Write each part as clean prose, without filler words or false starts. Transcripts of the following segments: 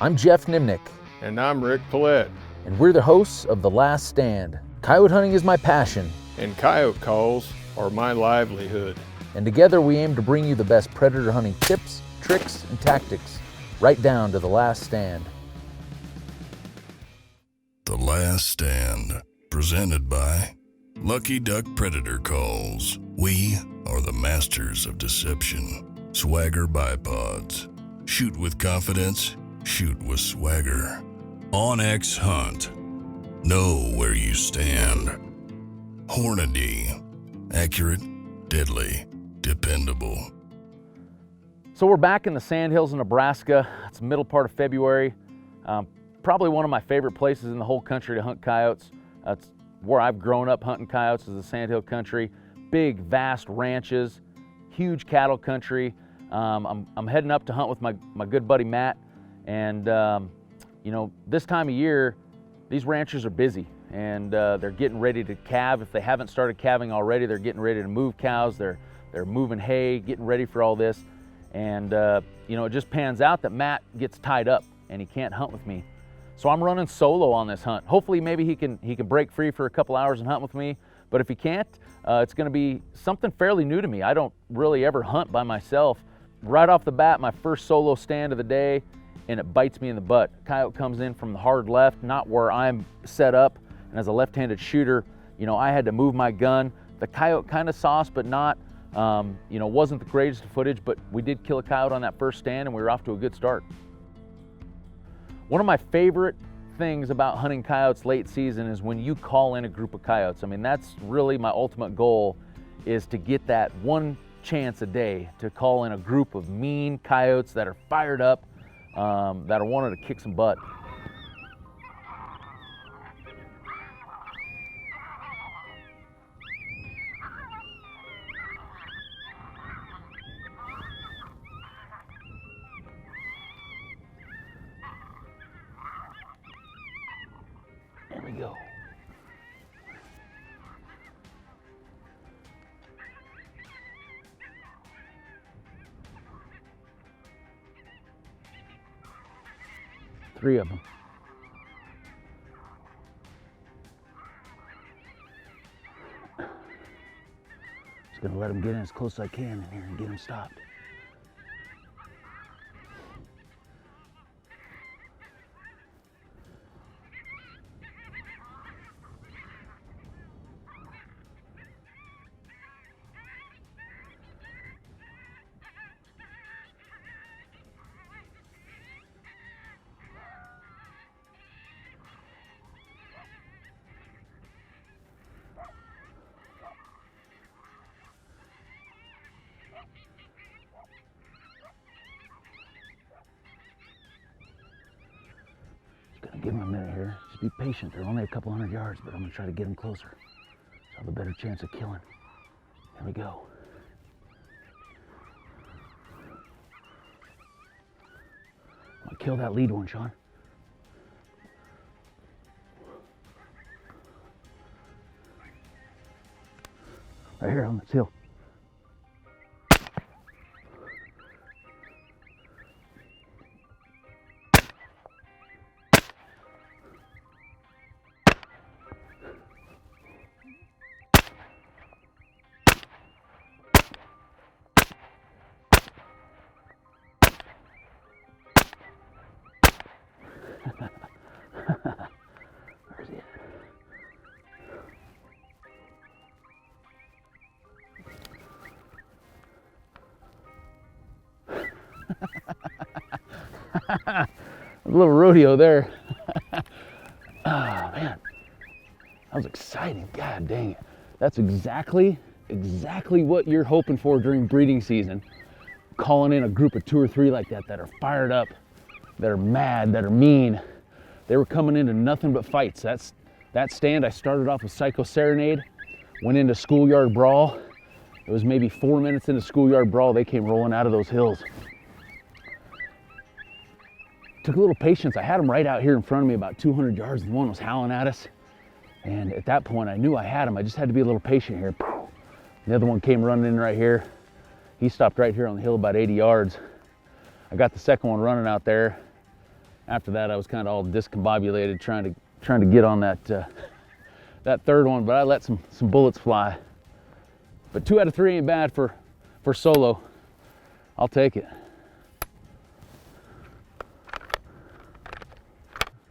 I'm Geoff Nemnich. And I'm Rick Paulette. And we're the hosts of The Last Stand. Coyote hunting is my passion. And coyote calls are my livelihood. And together we aim to bring you the best predator hunting tips, tricks, and tactics, right down to the last stand. The Last Stand, presented by Lucky Duck Predator Calls. We are the masters of deception. Swagger bipods. Shoot with confidence, shoot with swagger. OnX Hunt. Know where you stand. Hornady. Accurate, deadly, dependable. So we're back in the sandhills of Nebraska. It's the middle part of February. Probably one of my favorite places in the whole country to hunt coyotes. That's where I've grown up hunting coyotes, is the sandhill country. Big, vast ranches, huge cattle country. I'm heading up to hunt with my good buddy Matt, and you know, this time of year, these ranchers are busy, and they're getting ready to calve. If they haven't started calving already, they're getting ready to move cows. They're moving hay, getting ready for all this, and you know, it just pans out that Matt gets tied up and he can't hunt with me. So I'm running solo on this hunt. Hopefully, maybe he can break free for a couple hours and hunt with me. But if he can't, it's going to be something fairly new to me. I don't really ever hunt by myself. Right off the bat, my first solo stand of the day, and it bites me in the butt. Coyote comes in from the hard left, not where I'm set up. And as a left-handed shooter, you know, I had to move my gun. The coyote kind of saw us, but not. You know, wasn't the greatest footage, but we did kill a coyote on that first stand, and we were off to a good start. One of my favorite things about hunting coyotes late season is when you call in a group of coyotes. I mean, that's really my ultimate goal, is to get that one chance a day to call in a group of mean coyotes that are fired up, that are wanting to kick some butt. There we go. Three of them. Just gonna let them get in as close as I can in here and get them stopped. Give them a minute here. Just be patient. They're only a couple hundred yards, but I'm gonna try to get them closer, so I have a better chance of killing. There we go. I'm gonna kill that lead one, Sean. Right here on this hill. Where's he at? A little rodeo there. Oh man, that was exciting. God dang it. That's exactly what you're hoping for during breeding season. Calling in a group of 2 or 3 like that are fired up, that are mad, that are mean. They were coming into nothing but fights. That stand, I started off with Psycho Serenade, went into Schoolyard Brawl. It was maybe 4 minutes into Schoolyard Brawl, they came rolling out of those hills. Took a little patience. I had them right out here in front of me about 200 yards, and one was howling at us. And at that point, I knew I had him. I just had to be a little patient here. The other one came running in right here. He stopped right here on the hill about 80 yards. I got the second one running out there, After that, I was kind of all discombobulated trying to get on that that third one, but I let some bullets fly. But 2 out of 3 ain't bad for solo. I'll take it.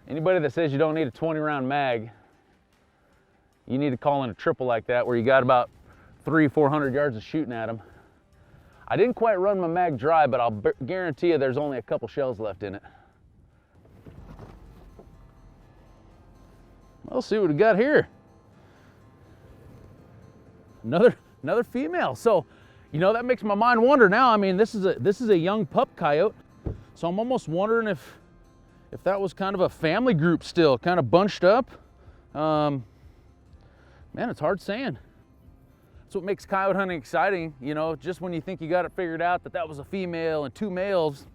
Anybody that says you don't need a 20-round mag, you need to call in a triple like that where you got about 300-400 yards of shooting at them. I didn't quite run my mag dry, but I'll guarantee you there's only a couple shells left in it. Let's see what we got here. Another female. So, you know, that makes my mind wonder now. I mean, this is a young pup coyote, so I'm almost wondering if that was kind of a family group still, kind of bunched up. Man, it's hard saying. That's what makes coyote hunting exciting. You know, just when you think you got it figured out that was a female and 2 males,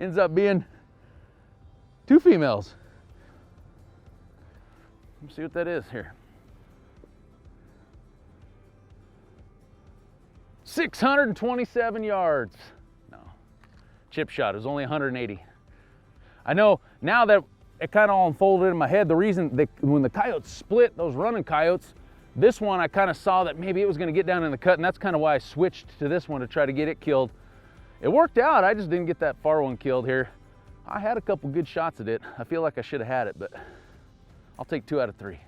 ends up being 2 females. Let's see what that is here. 627 yards. No, chip shot. It was only 180. I know now that it kind of all unfolded in my head, the reason when the coyotes split, those running coyotes, this one I kind of saw that maybe it was going to get down in the cut, and that's kind of why I switched to this one to try to get it killed. It worked out. I just didn't get that far one killed here. I had a couple good shots at it. I feel like I should have had it, but I'll take 2 out of 3.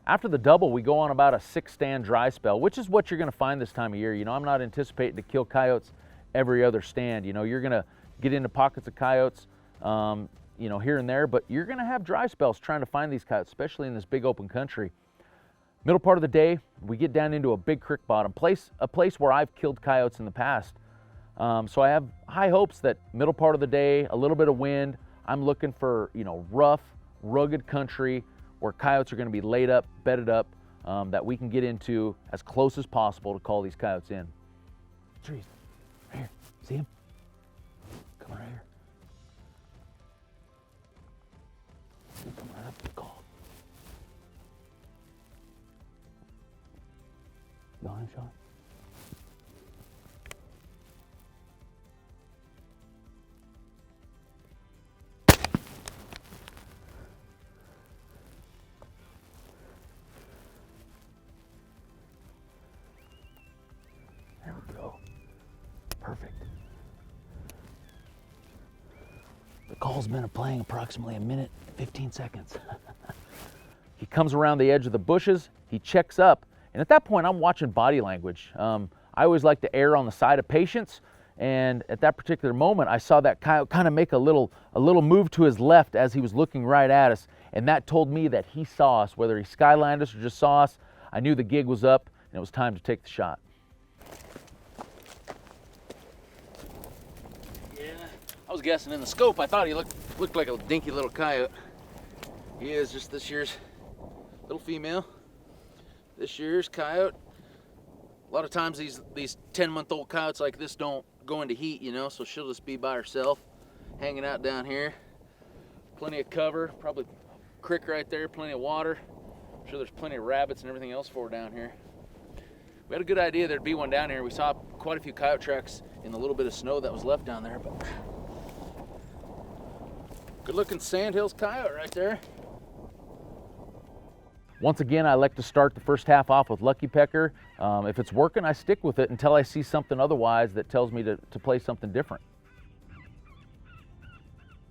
After the double, we go on about a 6-stand dry spell, which is what you're going to find this time of year. You know, I'm not anticipating to kill coyotes every other stand. You know, you're going to get into pockets of coyotes, you know, here and there, but you're going to have dry spells trying to find these coyotes, especially in this big open country. Middle part of the day, we get down into a big creek bottom, a place where I've killed coyotes in the past. So I have high hopes that middle part of the day, a little bit of wind, I'm looking for, you know, rough, rugged country where coyotes are going to be laid up, bedded up, that we can get into as close as possible to call these coyotes in. Trees, right here, see him? Come right here. Come right up to the call. Got him, Sean? There we go. Perfect. The call's been playing approximately 1 minute, 15 seconds. He comes around the edge of the bushes, he checks up, and at that point I'm watching body language. I always like to err on the side of patience, and at that particular moment I saw that coyote kind of make a little move to his left as he was looking right at us, and that told me that he saw us. Whether he skylined us or just saw us, I knew the gig was up and it was time to take the shot. I was guessing in the scope, I thought he looked like a dinky little coyote. He is just this year's little female. This year's coyote. A lot of times these 10-month-old coyotes like this don't go into heat, you know, so she'll just be by herself, hanging out down here. Plenty of cover, probably a creek right there, plenty of water. I'm sure there's plenty of rabbits and everything else for her down here. We had a good idea there'd be one down here. We saw quite a few coyote tracks in the little bit of snow that was left down there, but good looking sandhills coyote right there. Once again, I like to start the first half off with Lucky Pecker. If it's working, I stick with it until I see something otherwise that tells me to play something different.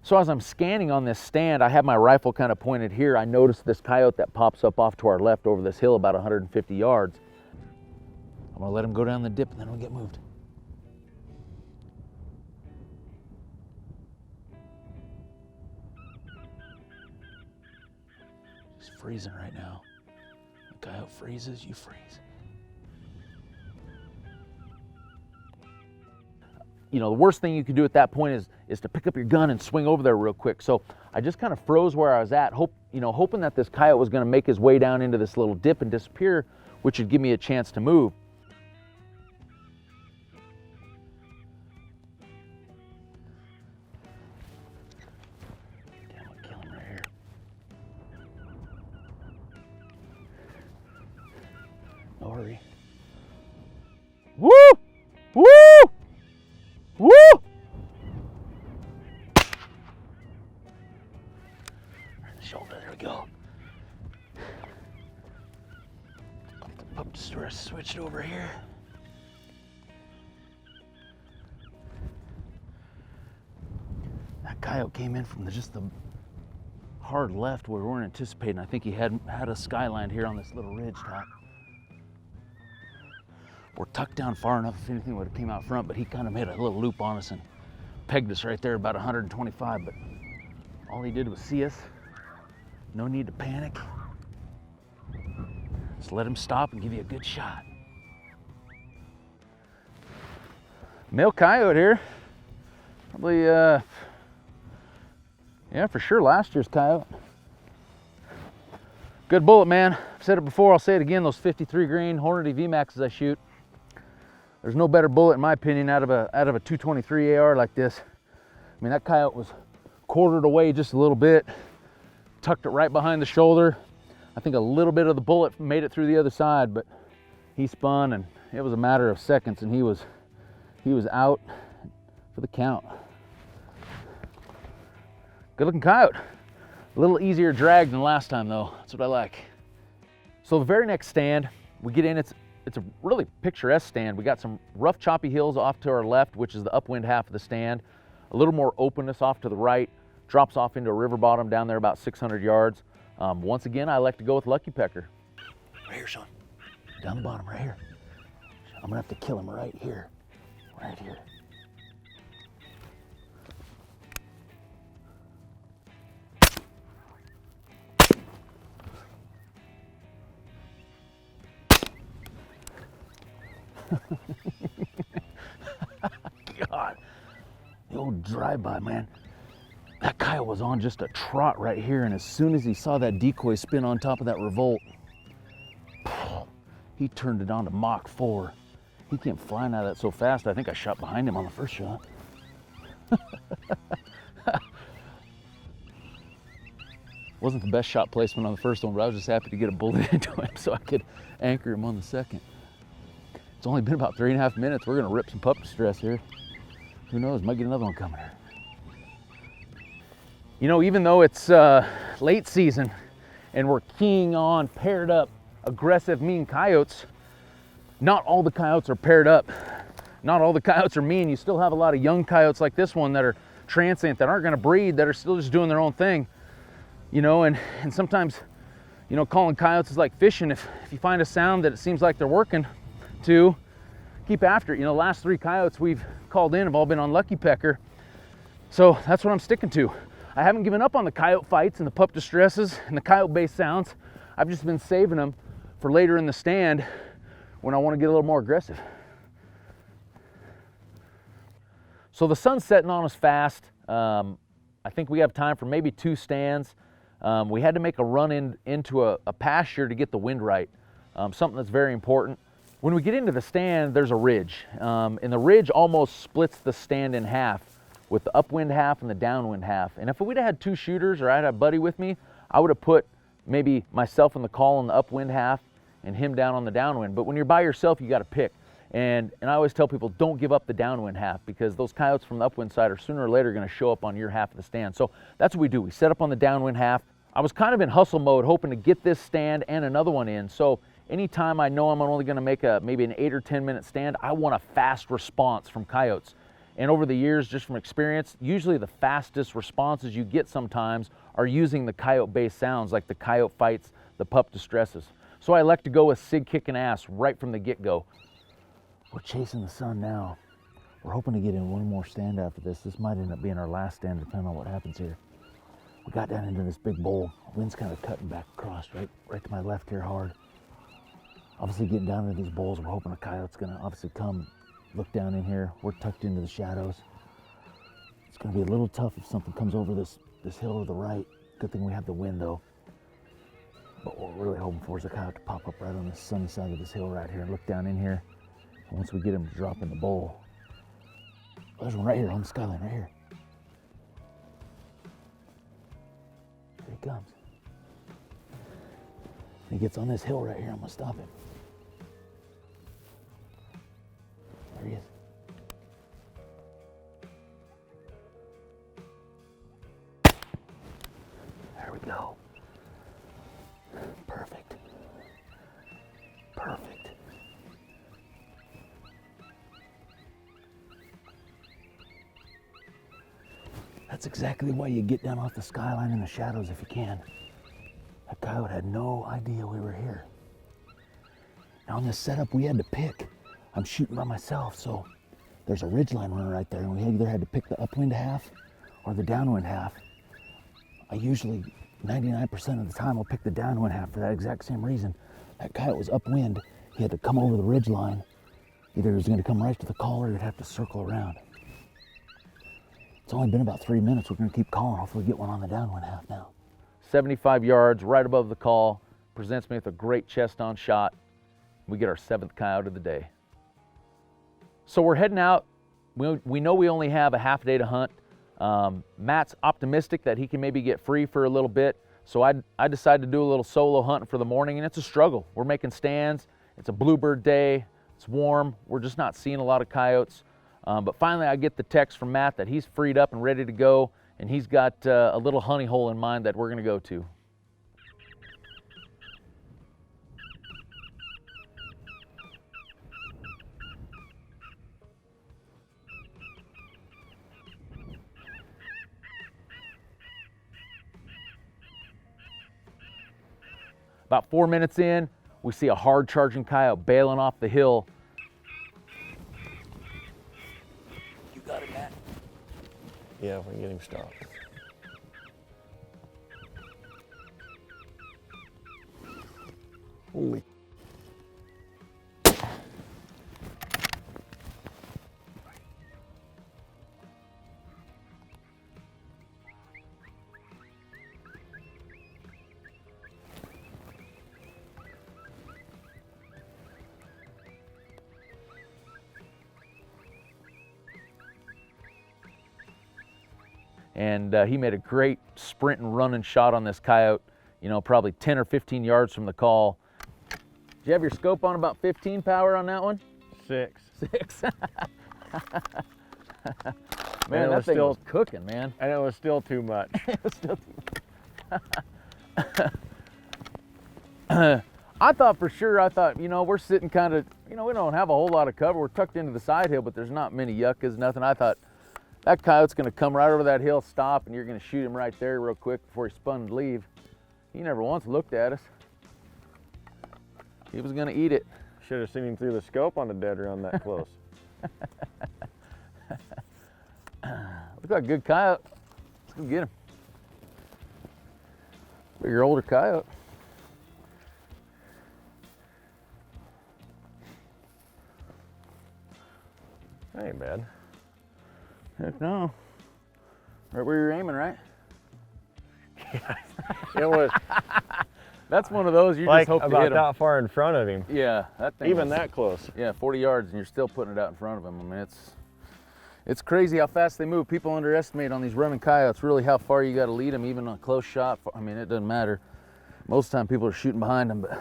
So as I'm scanning on this stand, I have my rifle kind of pointed here. I noticed this coyote that pops up off to our left over this hill about 150 yards. I'm gonna let him go down the dip and then we'll get moved. It's freezing right now. The coyote freezes, you freeze. You know, the worst thing you can do at that point is to pick up your gun and swing over there real quick. So I just kind of froze where I was at, hoping that this coyote was going to make his way down into this little dip and disappear, which would give me a chance to move. Okay, I'm going to kill him right here. No hurry. Woo! Woo! Woo! shoulder. There we go. Pup distress switched over here. That coyote came in from just the hard left where we weren't anticipating. I think he had a skyline here on this little ridge top. We're tucked down far enough if anything would have came out front, but he kind of made a little loop on us and pegged us right there about 125, but all he did was see us. No need to panic. Just let him stop and give you a good shot. Male coyote here. Probably, yeah, for sure last year's coyote. Good bullet, man. I've said it before, I'll say it again, those 53 grain Hornady VMAXs I shoot. There's no better bullet, in my opinion, out of a 223 AR like this. I mean, that coyote was quartered away just a little bit, tucked it right behind the shoulder. I think a little bit of the bullet made it through the other side, but he spun and it was a matter of seconds and he was out for the count. Good looking coyote. A little easier drag than last time though. That's what I like. So the very next stand, we get in, it's a really picturesque stand. We got some rough choppy hills off to our left, which is the upwind half of the stand. A little more openness off to the right, drops off into a river bottom down there about 600 yards. Once again, I like to go with Lucky Pecker. Right here, Sean. Down the bottom, right here. I'm gonna have to kill him right here. Right here. God, the old drive-by, man. That coyote was on just a trot right here, and as soon as he saw that decoy spin on top of that revolt, he turned it on to Mach 4. He came flying out of that so fast, I think I shot behind him on the first shot. Wasn't the best shot placement on the first one, but I was just happy to get a bullet into him so I could anchor him on the second. It's only been about 3.5 minutes. We're gonna rip some pup distress here. Who knows, might get another one coming here. You know, even though it's late season and we're keying on paired up, aggressive, mean coyotes, not all the coyotes are paired up. Not all the coyotes are mean. You still have a lot of young coyotes like this one that are transient, that aren't gonna breed, that are still just doing their own thing. You know, and sometimes, you know, calling coyotes is like fishing. If you find a sound that it seems like they're working to, keep after it. You know, the last 3 coyotes we've called in have all been on Lucky Pecker. So that's what I'm sticking to. I haven't given up on the coyote fights and the pup distresses and the coyote-based sounds. I've just been saving them for later in the stand when I want to get a little more aggressive. So the sun's setting on us fast. I think we have time for maybe 2 stands. We had to make a run into a pasture to get the wind right, something that's very important. When we get into the stand, there's a ridge, and the ridge almost splits the stand in half, with the upwind half and the downwind half. And if we'd have had 2 shooters or I had a buddy with me, I would have put maybe myself in the call on the upwind half and him down on the downwind. But when you're by yourself, you got to pick. And I always tell people, don't give up the downwind half, because those coyotes from the upwind side are sooner or later going to show up on your half of the stand. So that's what we do. We set up on the downwind half. I was kind of in hustle mode, hoping to get this stand and another one in. So anytime I know I'm only going to make maybe an 8 or 10 minute stand, I want a fast response from coyotes. And over the years, just from experience, usually the fastest responses you get sometimes are using the coyote-based sounds, like the coyote fights, the pup distresses. So I like to go with Sig kicking ass right from the get-go. We're chasing the sun now. We're hoping to get in one more stand after this. This might end up being our last stand, depending on what happens here. We got down into this big bowl. Wind's kind of cutting back across, right to my left here hard. Obviously getting down into these bowls, we're hoping a coyote's gonna obviously come look down in here. We're tucked into the shadows. It's gonna be a little tough if something comes over this hill to the right. Good thing we have the wind though. But what we're really hoping for is a coyote to pop up right on the sunny side of this hill right here and look down in here. And once we get him to drop in the bowl, there's one right here on the skyline right here. Here he comes. When he gets on this hill right here, I'm gonna stop him. There he is. There we go. Perfect. Perfect. That's exactly why you get down off the skyline in the shadows if you can. That coyote had no idea we were here. Now on this setup, we had to pick. I'm shooting by myself, so there's a ridgeline runner right there, and we either had to pick the upwind half or the downwind half. I usually, 99% of the time, I'll pick the downwind half for that exact same reason. That coyote was upwind. He had to come over the ridgeline. Either he was going to come right to the call or he'd have to circle around. It's only been about 3 minutes. We're going to keep calling. Hopefully get one on the downwind half now. 75 yards, right above the call. Presents me with a great chest-on shot. We get our 7th coyote of the day. So we're heading out. We know we only have a half day to hunt. Matt's optimistic that he can maybe get free for a little bit. So I decided to do a little solo hunting for the morning, and it's a struggle. We're making stands. It's a bluebird day. It's warm. We're just not seeing a lot of coyotes. But finally I get the text from Matt that he's freed up and ready to go, and he's got a little honey hole in mind that we're gonna go to. About 4 minutes in, we see a hard charging coyote bailing off the hill. You got it, Matt? Yeah, we can get him stopped. Holy. And he made a great sprint and running shot on this coyote, you know, probably 10 or 15 yards from the call. Did you have your scope on about 15 power on that one? 6. 6. Man, that thing was cooking, man. And it was still too much. It was still too much. I thought for sure, you know, we're sitting kind of, you know, we don't have a whole lot of cover. We're tucked into the side hill, but there's not many yuccas, nothing. I thought, that coyote's gonna come right over that hill, stop, and you're gonna shoot him right there real quick before he spun and leave. He never once looked at us. He was gonna eat it. Should have seen him through the scope on a dead run that close. Look like a good coyote. Let's go get him. Bigger, older coyote. That ain't bad. Heck no. Right where you're aiming, right? It was That's one of those you like just hope to about hit him. that far in front of him. Yeah, that thing Even was, that close. Yeah, 40 yards, and you're still putting it out in front of him. I mean, it's crazy how fast they move. People underestimate on these running coyotes really how far you got to lead them, even on a close shot. I mean, it doesn't matter. Most of the time, people are shooting behind them. But good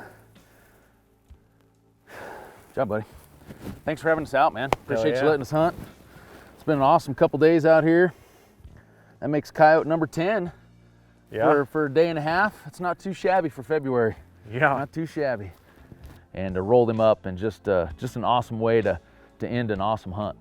job, buddy. Thanks for having us out, man. Appreciate you letting us hunt. It's been an awesome couple days out here. That makes coyote number 10 for a day and a half. It's not too shabby for February. Yeah. Not too shabby. And to roll them up and just an awesome way to end an awesome hunt.